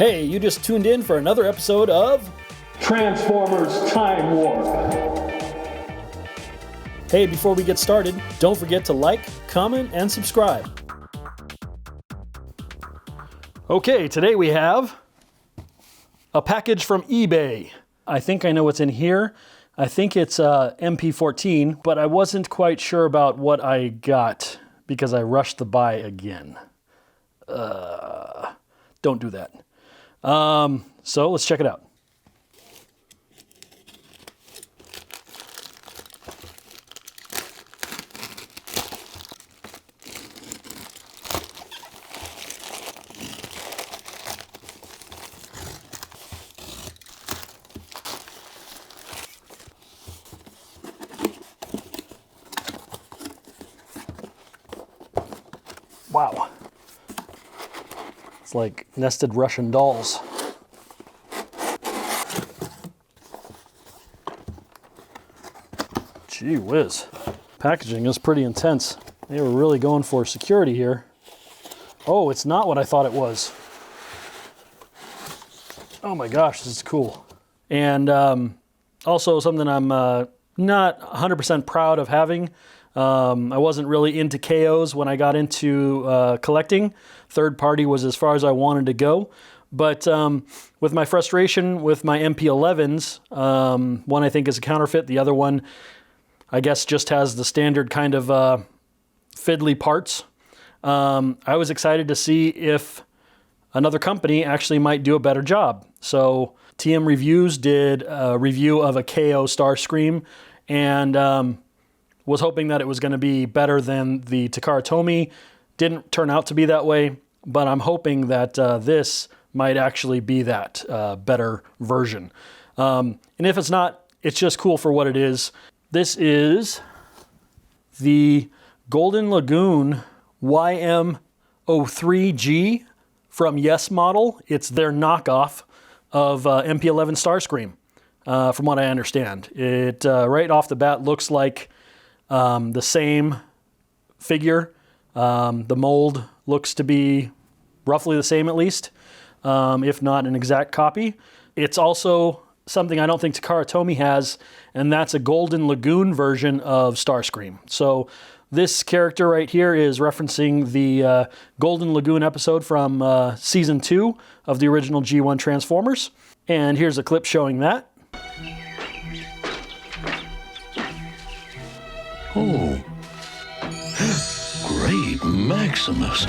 Hey, you just tuned in for another episode of Transformers Time Warp. Hey, before we get started, don't forget to like, comment, and subscribe. Okay, today we have a package from eBay. I think I know what's in here. I think it's MP14, but I wasn't quite sure about what I got because I rushed the buy again. Don't do that. So let's check it out. Wow. It's like nested Russian dolls. Gee whiz. Packaging is pretty intense. They were really going for security here. Oh, it's not what I thought it was. Oh my gosh, this is cool. And also something I'm not 100% proud of having. I wasn't really into KOs when I got into collecting. Third party was as far as I wanted to go. But with my frustration with my MP11s, one I think is a counterfeit, the other one I guess just has the standard kind of fiddly parts. I was excited to see if another company actually might do a better job. So TM Reviews did a review of a KO Starscream and was hoping that it was going to be better than the Takara Tomy. Didn't turn out to be that way, but I'm hoping that this might actually be that better version. And if it's not, it's just cool for what it is. This is the Golden Lagoon YM03G from Yes Model. It's their knockoff of MP11 Starscream, from what I understand. It right off the bat looks like the same figure. The mold looks to be roughly the same at least, if not an exact copy. It's also something I don't think Takara Tomy has, and that's a Golden Lagoon version of Starscream. So this character right here is referencing the Golden Lagoon episode from Season 2 of the original G1 Transformers. And here's a clip showing that. Oh, great Maximus.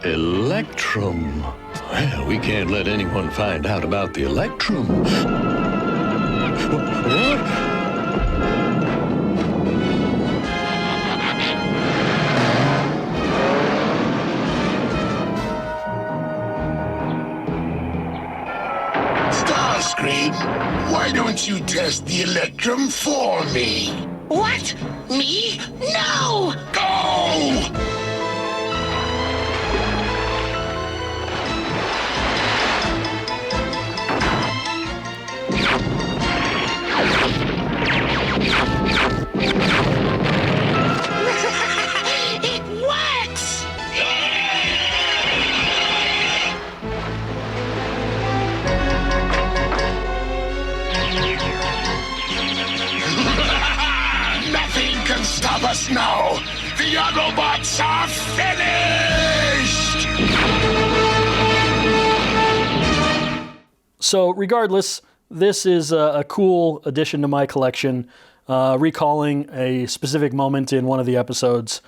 Electrum. Well, we can't let anyone find out about the Electrum. What? Starscream, why don't you test the Electrum for me? What? Me? No! Go! It works! Nothing can stop us now! The Autobots are finished! So regardless, this is a cool addition to my collection, recalling a specific moment in one of the episodes.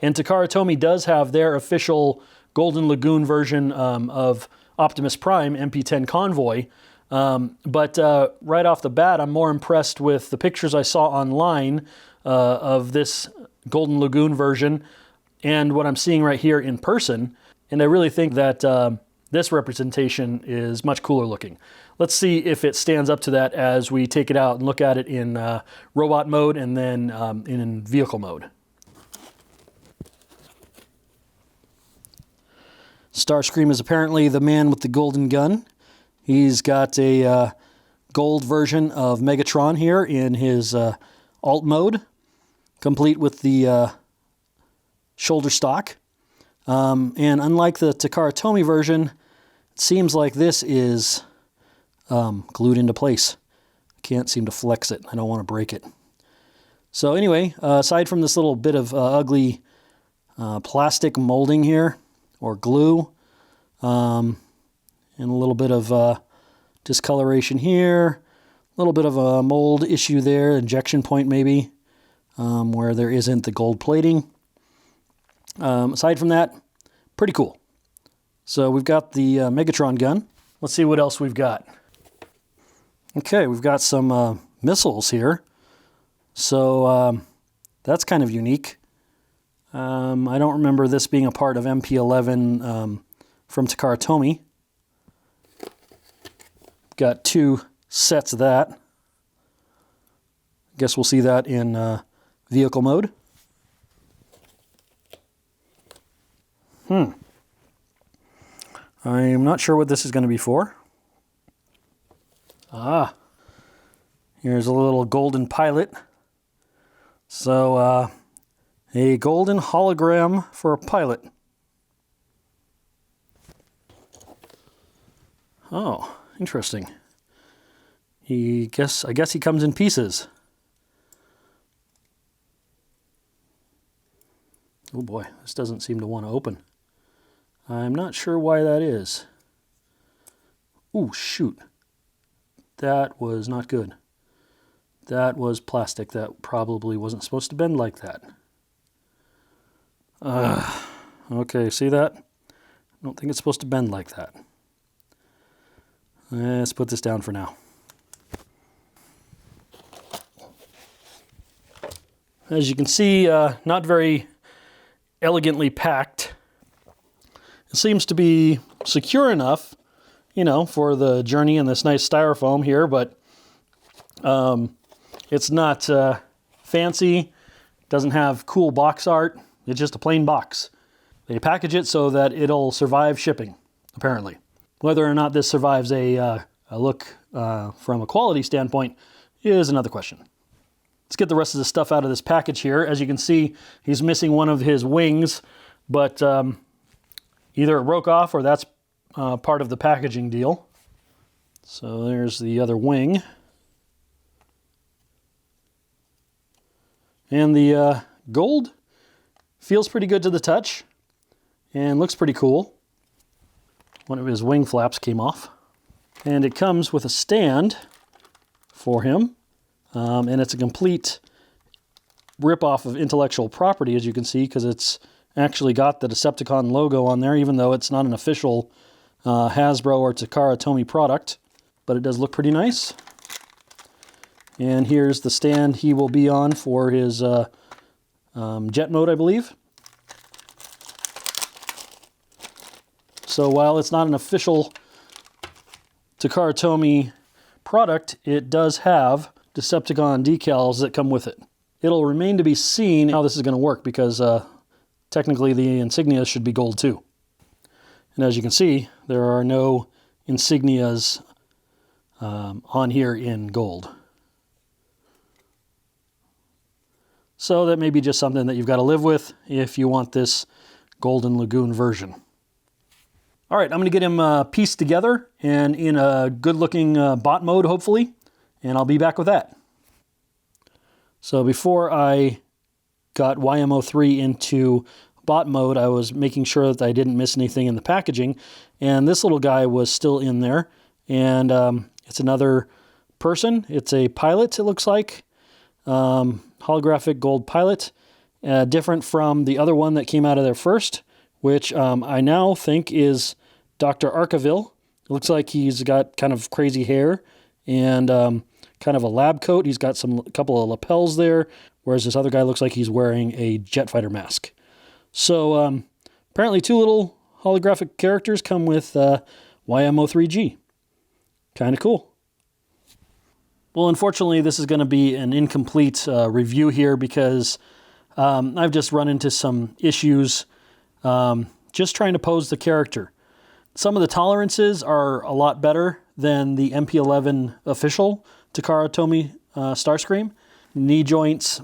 And Takara Tomy does have their official Golden Lagoon version of Optimus Prime, MP-10 Convoy. But right off the bat, I'm more impressed with the pictures I saw online of this Golden Lagoon version and what I'm seeing right here in person. And I really think that this representation is much cooler looking. Let's see if it stands up to that as we take it out and look at it in robot mode and then in vehicle mode. Starscream is apparently the man with the golden gun. He's got a gold version of Megatron here in his alt mode, complete with the shoulder stock. And unlike the Takara Tomy version, it seems like this is glued into place. I can't seem to flex it. I don't want to break it. So anyway, aside from this little bit of ugly plastic molding here, or glue, and a little bit of discoloration here, a little bit of a mold issue there, injection point maybe, where there isn't the gold plating. Aside from that, pretty cool. So we've got the Megatron gun. Let's see what else we've got. Okay, we've got some missiles here. So that's kind of unique. I don't remember this being a part of MP11 from Takara Tomy. Got 2 sets of that. I guess we'll see that in vehicle mode. I'm not sure what this is going to be for. Here's a little golden pilot. So, a golden hologram for a pilot. Oh, interesting. I guess he comes in pieces. Oh boy, this doesn't seem to want to open. I'm not sure why that is. Ooh, shoot. That was not good. That was plastic. That probably wasn't supposed to bend like that. Okay, see that? I don't think it's supposed to bend like that. Let's put this down for now. As you can see, not very elegantly packed. It seems to be secure enough, for the journey in this nice styrofoam here, but it's not fancy, doesn't have cool box art, it's just a plain box. They package it so that it'll survive shipping, apparently. Whether or not this survives a look from a quality standpoint is another question. Let's get the rest of the stuff out of this package here. As you can see, he's missing one of his wings, but either it broke off or that's part of the packaging deal. So there's the other wing. And the gold feels pretty good to the touch and looks pretty cool. One of his wing flaps came off. And it comes with a stand for him. And it's a complete rip-off of intellectual property, as you can see, because it's actually got the Decepticon logo on there, even though it's not an official Hasbro or Takara Tomy product. But it does look pretty nice. And here's the stand he will be on for his jet mode, I believe. So while it's not an official Takara Tomy product, it does have Decepticon decals that come with it. It'll remain to be seen how this is going to work because technically the insignias should be gold too. And as you can see, there are no insignias on here in gold. So that may be just something that you've got to live with if you want this Golden Lagoon version. All right, I'm going to get him pieced together and in a good-looking bot mode, hopefully, and I'll be back with that. So before I got YMO3 into bot mode, I was making sure that I didn't miss anything in the packaging, and this little guy was still in there, and it's another person. It's a pilot, it looks like. Holographic gold pilot, different from the other one that came out of there first, which I now think is Dr. Arkaville. It looks like he's got kind of crazy hair and kind of a lab coat. He's got a couple of lapels there, whereas this other guy looks like he's wearing a jet fighter mask. So apparently 2 little holographic characters come with YMO3G. Kind of cool. Well, unfortunately, this is going to be an incomplete review here because I've just run into some issues just trying to pose the character. Some of the tolerances are a lot better than the MP11 official Takara Tomy Starscream. Knee joints,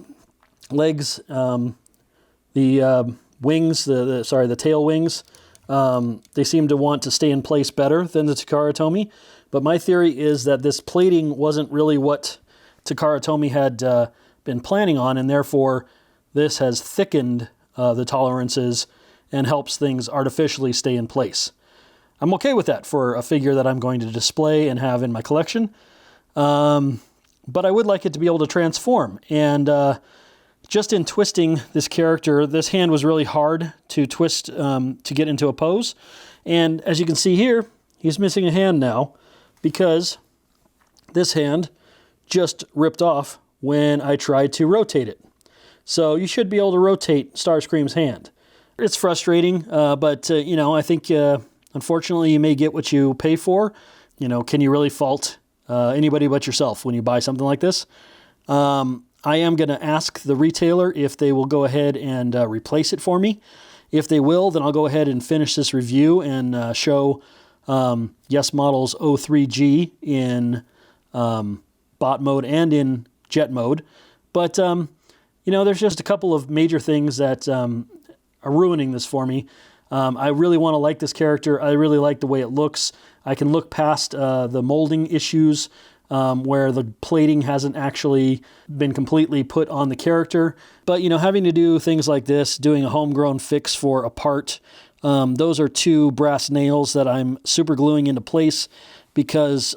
legs, the wings, the tail wings, they seem to want to stay in place better than the Takara Tomy. But my theory is that this plating wasn't really what Takara Tomy had been planning on, and therefore this has thickened the tolerances and helps things artificially stay in place. I'm okay with that for a figure that I'm going to display and have in my collection. But I would like it to be able to transform. And just in twisting this character, this hand was really hard to twist to get into a pose. And as you can see here, he's missing a hand now because this hand just ripped off when I tried to rotate it. So you should be able to rotate Starscream's hand. It's frustrating, but you know, I think unfortunately you may get what you pay for. You know, can you really fault anybody but yourself when you buy something like this? I am going to ask the retailer if they will go ahead and replace it for me. If they will, then I'll go ahead and finish this review and show Yes Models 03G in bot mode and in jet mode. But, you know, there's just a couple of major things that are ruining this for me. I really want to like this character. I really like the way it looks. I can look past the molding issues where the plating hasn't actually been completely put on the character. But, you know, having to do things like this, doing a homegrown fix for a part, those are two brass nails that I'm super gluing into place because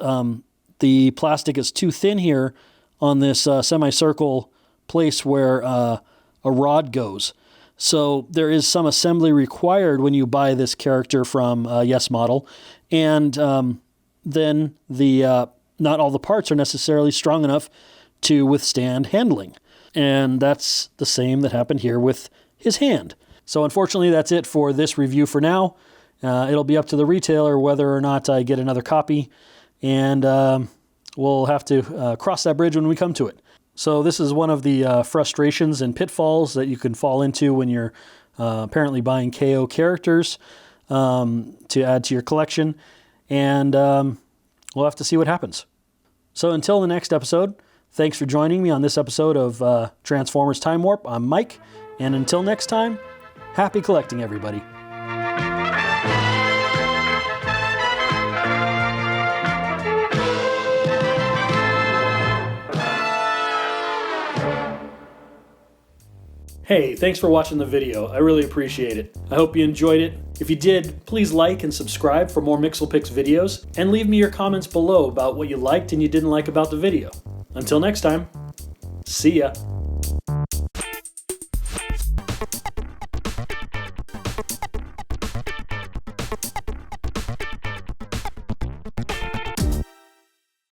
the plastic is too thin here on this semicircle place where a rod goes. So there is some assembly required when you buy this character from Yes Model, and then the not all the parts are necessarily strong enough to withstand handling. And that's the same that happened here with his hand. So unfortunately, that's it for this review for now. It'll be up to the retailer whether or not I get another copy, and we'll have to cross that bridge when we come to it. So this is one of the frustrations and pitfalls that you can fall into when you're apparently buying KO characters to add to your collection, and we'll have to see what happens. So until the next episode, thanks for joining me on this episode of Transformers Time Warp. I'm Mike, and until next time, happy collecting, everybody. Hey, thanks for watching the video. I really appreciate it. I hope you enjoyed it. If you did, please like and subscribe for more MixelPix videos, and leave me your comments below about what you liked and you didn't like about the video. Until next time, see ya.